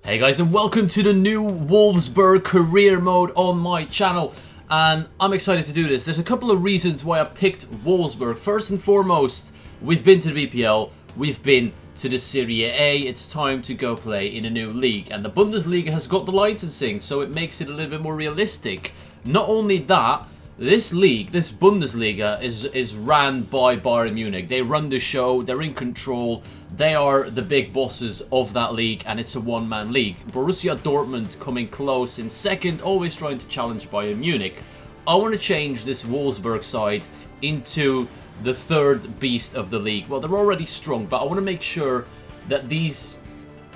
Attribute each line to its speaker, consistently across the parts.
Speaker 1: Hey guys, and welcome to the new Wolfsburg career mode on my channel, and I'm excited to do this. There's a couple of reasons why I picked Wolfsburg. First and foremost, we've been to the BPL, we've been to the Serie A, it's time to go play in a new league, and the Bundesliga has got the licensing, so it makes it a little bit more realistic. Not only that, this league, this Bundesliga, is ran by Bayern Munich. They run the show, they're in control, they are the big bosses of that league, and it's a one-man league. Borussia Dortmund coming close in second, always trying to challenge Bayern Munich. I want to change this Wolfsburg side into the third beast of the league. Well, they're already strong, but I want to make sure that these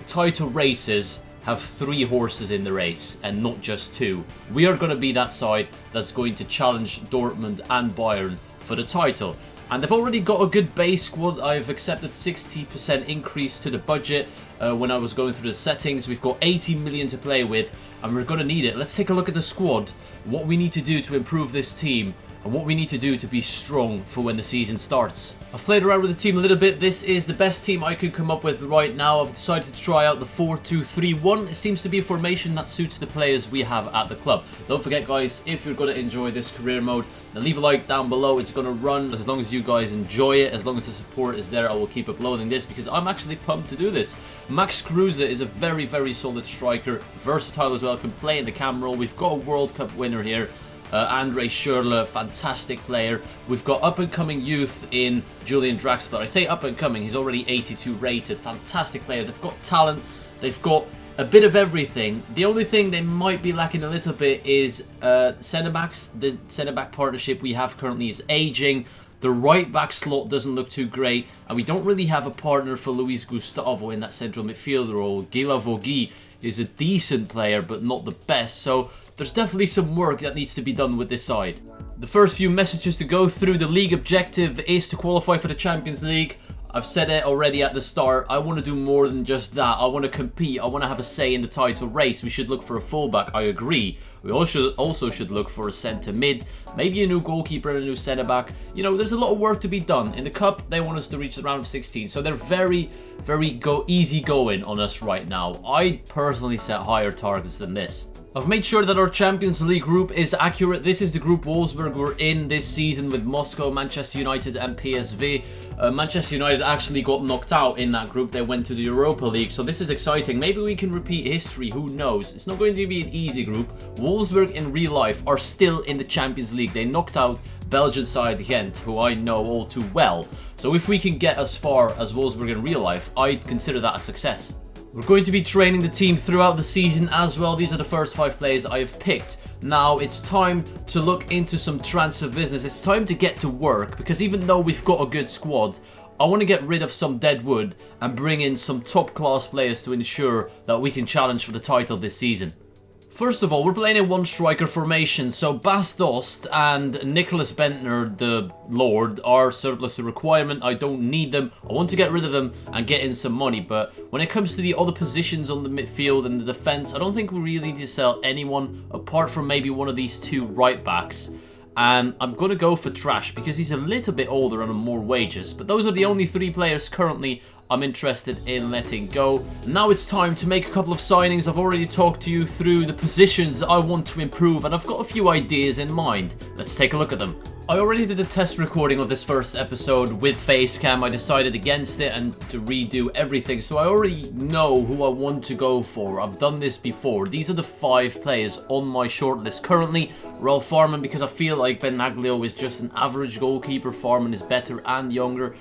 Speaker 1: title races have 3 horses in the race and not just 2. We are going to be that side that's going to challenge Dortmund and Bayern for the title. And they've already got a good base squad. I've accepted 60% increase to the budget when I was going through the settings. We've got 80 million to play with, and we're going to need it. Let's take a look at the squad, what we need to do to improve this team, and what we need to do to be strong for when the season starts. I've played around with the team a little bit. This is the best team I could come up with right now. I've decided to try out the 4-2-3-1. It seems to be a formation that suits the players we have at the club. Don't forget, guys, if you're going to enjoy this career mode, then leave a like down below. It's going to run as long as you guys enjoy it. As long as the support is there, I will keep uploading this because I'm actually pumped to do this. Max Kruse is a very, very solid striker. Versatile as well, can play in the cam role. We've got a World Cup winner here. Andre Schürrle, fantastic player. We've got up-and-coming youth in Julian Draxler. I say up-and-coming, he's already 82 rated. Fantastic player. They've got talent. They've got a bit of everything. The only thing they might be lacking a little bit is centre-backs. The centre-back partnership we have currently is aging. The right-back slot doesn't look too great. And we don't really have a partner for Luis Gustavo in that central midfield role. Gila Vogi is a decent player, but not the best. So there's definitely some work that needs to be done with this side. The first few messages to go through: the league objective is to qualify for the Champions League. I've said it already at the start, I want to do more than just that. I want to compete, I want to have a say in the title race. We should look for a fullback, I agree. We also should look for a centre mid, maybe a new goalkeeper and a new centre back. You know, there's a lot of work to be done. In the cup, they want us to reach the round of 16, so they're very, very easy going on us right now. I personally set higher targets than this. I've made sure that our Champions League group is accurate. This is the group Wolfsburg were in this season with Moscow, Manchester United and PSV. Manchester United actually got knocked out in that group. They went to the Europa League, so this is exciting. Maybe we can repeat history, who knows? It's not going to be an easy group. Wolfsburg in real life are still in the Champions League. They knocked out Belgian side Ghent, who I know all too well. So if we can get as far as Wolfsburg in real life, I'd consider that a success. We're going to be training the team throughout the season as well. These are the first 5 players I have picked. Now it's time to look into some transfer business. It's time to get to work, because even though we've got a good squad, I want to get rid of some dead wood and bring in some top class players to ensure that we can challenge for the title this season. First of all, we're playing in 1 striker formation, so Bas Dost and Nicholas Bentner, the Lord, are surplus to requirement. I don't need them. I want to get rid of them and get in some money, but when it comes to the other positions on the midfield and the defence, I don't think we really need to sell anyone apart from maybe one of these 2 right backs. And I'm going to go for Trash because he's a little bit older and on more wages, but those are the only 3 players currently I'm interested in letting go. Now it's time to make a couple of signings. I've already talked to you through the positions I want to improve, and I've got a few ideas in mind. Let's take a look at them. I already did a test recording of this first episode with Facecam. I decided against it and to redo everything, so I already know who I want to go for. I've done this before. These are the 5 players on my shortlist currently. Ralph Farman, because I feel like Ben Naglio is just an average goalkeeper. Farman is better and younger.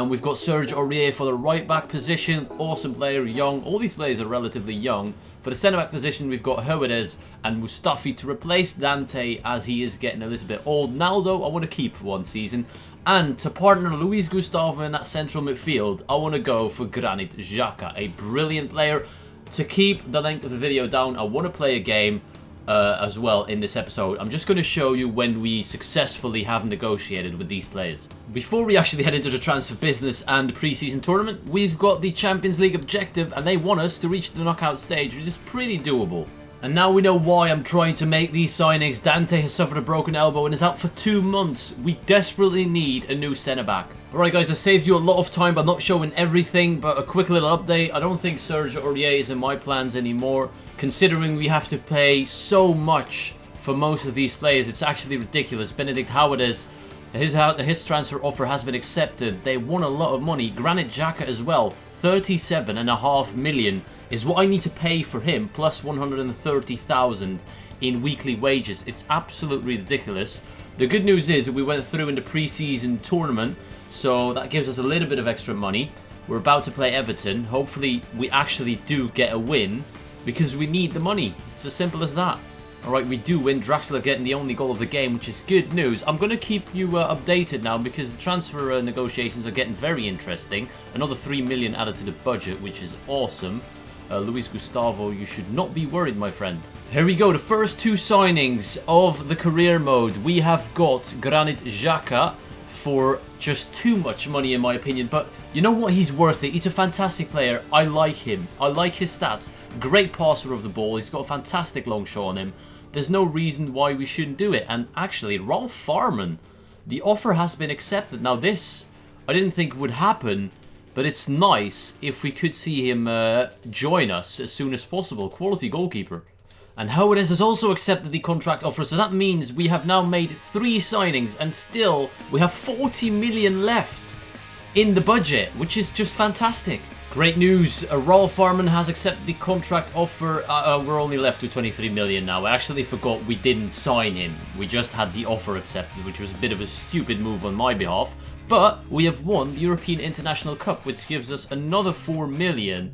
Speaker 1: We've got Serge Aurier for the right back position, awesome player, young. All these players are relatively young. For the centre back position, we've got Hernandez and Mustafi to replace Dante as he is getting a little bit old. Naldo, I want to keep for 1 season. And to partner Luis Gustavo in that central midfield, I want to go for Granit Xhaka, a brilliant player. To keep the length of the video down, I want to play a game as well in this episode. I'm just going to show you when we successfully have negotiated with these players. Before we actually head into the transfer business and the pre-season tournament, we've got the Champions League objective, and they want us to reach the knockout stage, which is pretty doable. And now we know why I'm trying to make these signings. Dante has suffered a broken elbow and is out for 2 months. We desperately need a new centre-back. Alright guys, I saved you a lot of time by not showing everything, but a quick little update. I don't think Serge Aurier is in my plans anymore, considering we have to pay so much for most of these players. It's actually ridiculous. Benedict Howard, his transfer offer has been accepted. They won a lot of money. Granit Xhaka as well. 37.5 million is what I need to pay for him, plus 130,000 in weekly wages. It's absolutely ridiculous. The good news is that we went through in the pre-season tournament, so that gives us a little bit of extra money. We're about to play Everton. Hopefully we actually do get a win, because we need the money. It's as simple as that. Alright, we do win. Draxler getting the only goal of the game, which is good news. I'm going to keep you updated now because the transfer negotiations are getting very interesting. Another 3 million added to the budget, which is awesome. Luis Gustavo, you should not be worried, my friend. Here we go, the first 2 signings of the career mode. We have got Granit Xhaka for just too much money in my opinion, but you know what, he's worth it. He's a fantastic player. I like him. I like his stats. Great passer of the ball. He's got a fantastic long shot on him. There's no reason why we shouldn't do it. And actually, Ralph Farman, the offer has been accepted. Now this, I didn't think would happen, but it's nice if we could see him join us as soon as possible. Quality goalkeeper. And Howard has also accepted the contract offer, so that means we have now made 3 signings and still we have 40 million left in the budget, which is just fantastic. Great news, Ralph Farman has accepted the contract offer. We're only left with 23 million now. I actually forgot we didn't sign him. We just had the offer accepted, which was a bit of a stupid move on my behalf. But we have won the European International Cup, which gives us another 4 million.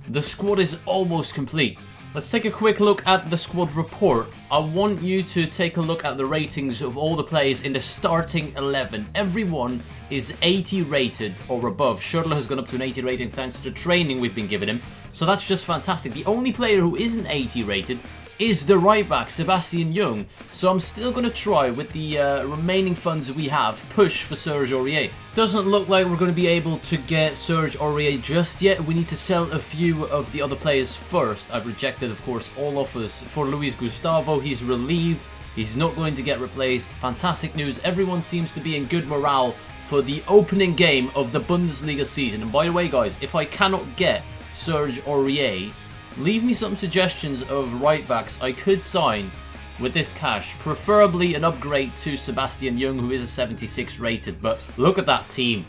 Speaker 1: The squad is almost complete. Let's take a quick look at the squad report. I want you to take a look at the ratings of all the players in the starting 11. Everyone is 80 rated or above. Schürrle has gone up to an 80 rating thanks to the training we've been giving him. So that's just fantastic. The only player who isn't 80 rated is the right back, Sebastian Jung. So I'm still going to try with the remaining funds we have, push for Serge Aurier. Doesn't look like we're going to be able to get Serge Aurier just yet. We need to sell a few of the other players first. I've rejected, of course, all offers for Luis Gustavo. He's relieved. He's not going to get replaced. Fantastic news. Everyone seems to be in good morale for the opening game of the Bundesliga season. And by the way, guys, if I cannot get Serge Aurier, leave me some suggestions of right backs I could sign with this cash. Preferably an upgrade to Sebastian Jung, who is a 76 rated. But look at that team.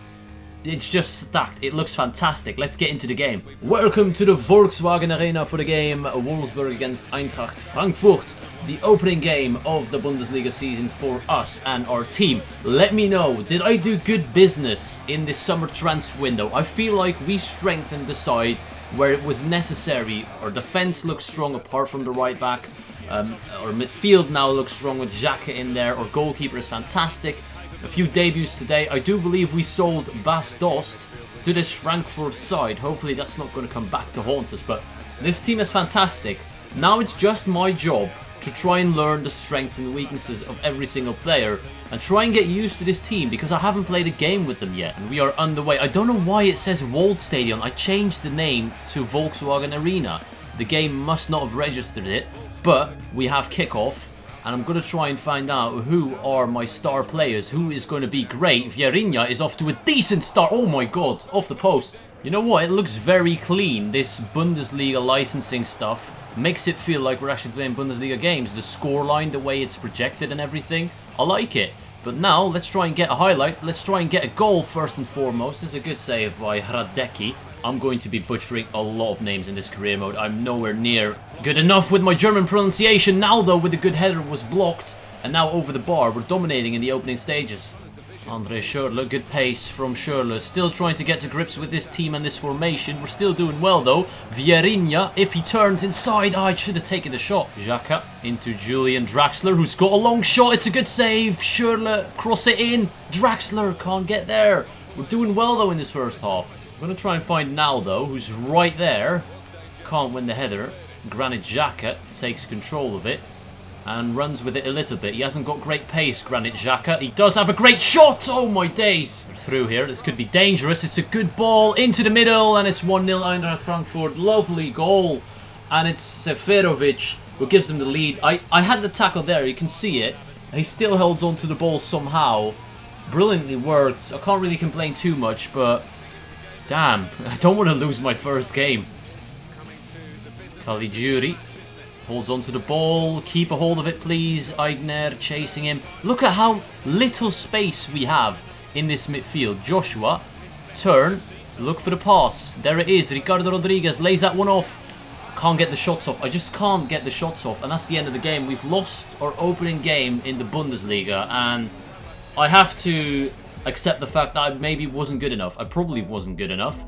Speaker 1: It's just stacked. It looks fantastic. Let's get into the game. Welcome to the Volkswagen Arena for the game Wolfsburg against Eintracht Frankfurt. The opening game of the Bundesliga season for us and our team. Let me know, did I do good business in this summer transfer window? I feel like we strengthened the side where it was necessary. Our defense looks strong apart from the right back. Our midfield now looks strong with Xhaka in there. Our goalkeeper is fantastic. A few debuts today. I do believe we sold Bas Dost to this Frankfurt side. Hopefully that's not going to come back to haunt us. But this team is fantastic. Now it's just my job to try and learn the strengths and weaknesses of every single player and try and get used to this team, because I haven't played a game with them yet and we are underway. I don't know why it says Waldstadion. I changed the name to Volkswagen Arena. The game must not have registered it, but we have kickoff and I'm going to try and find out who are my star players, who is going to be great. Vieirinha is off to a decent start. Oh my god, off the post. You know what, it looks very clean. This Bundesliga licensing stuff makes it feel like we're actually playing Bundesliga games. The scoreline, the way it's projected and everything, I like it. But now, let's try and get a highlight. Let's try and get a goal first and foremost. This is a good save by Hradecki. I'm going to be butchering a lot of names in this career mode. I'm nowhere near good enough with my German pronunciation. Now though, with a good header, was blocked. And now over the bar, we're dominating in the opening stages. Andre Schürrle, good pace from Schürrle. Still trying to get to grips with this team and this formation. We're still doing well though. Vieirinha, if he turns inside, I should have taken the shot. Xhaka into Julian Draxler, who's got a long shot. It's a good save. Schürrle, cross it in. Draxler can't get there. We're doing well though in this first half. I'm going to try and find Naldo, who's right there. Can't win the header. Granit Xhaka takes control of it and runs with it a little bit. He hasn't got great pace, Granit Xhaka. He does have a great shot! Oh my days! We're through here. This could be dangerous. It's a good ball into the middle and it's 1-0 Eintracht Frankfurt. Lovely goal. and it's Seferovic who gives them the lead. I had the tackle there, you can see it. He still holds on to the ball somehow. Brilliantly worked. I can't really complain too much, but damn, I don't want to lose my first game. Caligiuri holds on to the ball. Keep a hold of it, please. Aigner chasing him. Look at how little space we have in this midfield. Joshua, turn, look for the pass. There it is. Ricardo Rodriguez lays that one off. Can't get the shots off. I just can't get the shots off, and that's the end of the game. We've lost our opening game in the Bundesliga, and I have to accept the fact that I maybe wasn't good enough. I probably wasn't good enough.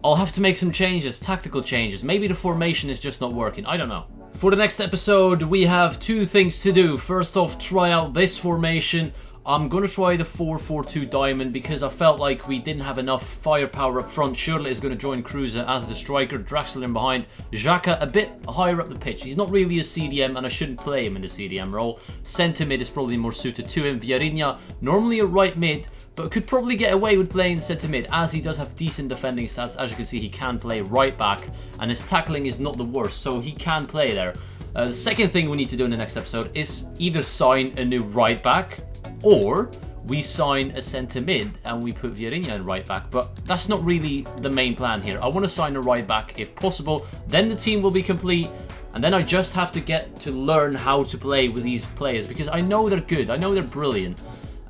Speaker 1: I'll have to make some changes, tactical changes. Maybe the formation is just not working. I don't know. For the next episode, we have two things to do. First off, try out this formation. I'm going to try the 4-4-2 diamond because I felt like we didn't have enough firepower up front. Schürrle is going to join Kruse as the striker. Draxler in behind. Xhaka a bit higher up the pitch. He's not really a CDM and I shouldn't play him in the CDM role. Centre mid is probably more suited to him. Vieirinha, normally a right mid, but could probably get away with playing centre mid as he does have decent defending stats. As you can see, he can play right back and his tackling is not the worst, so he can play there. The second thing we need to do in the next episode is either sign a new right back or we sign a centre mid and we put Vieirinha in right back, but that's not really the main plan here. I want to sign a right back if possible, then the team will be complete, and then I just have to get to learn how to play with these players because I know they're good, I know they're brilliant,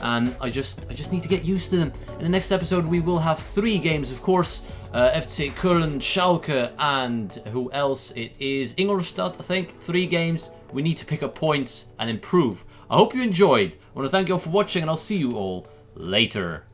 Speaker 1: and I just need to get used to them. In the next episode we will have 3 games, of course. FC Köln, Schalke, and who else? It is Ingolstadt, I think. 3 games. We need to pick up points and improve. I hope you enjoyed. I want to thank you all for watching, and I'll see you all later.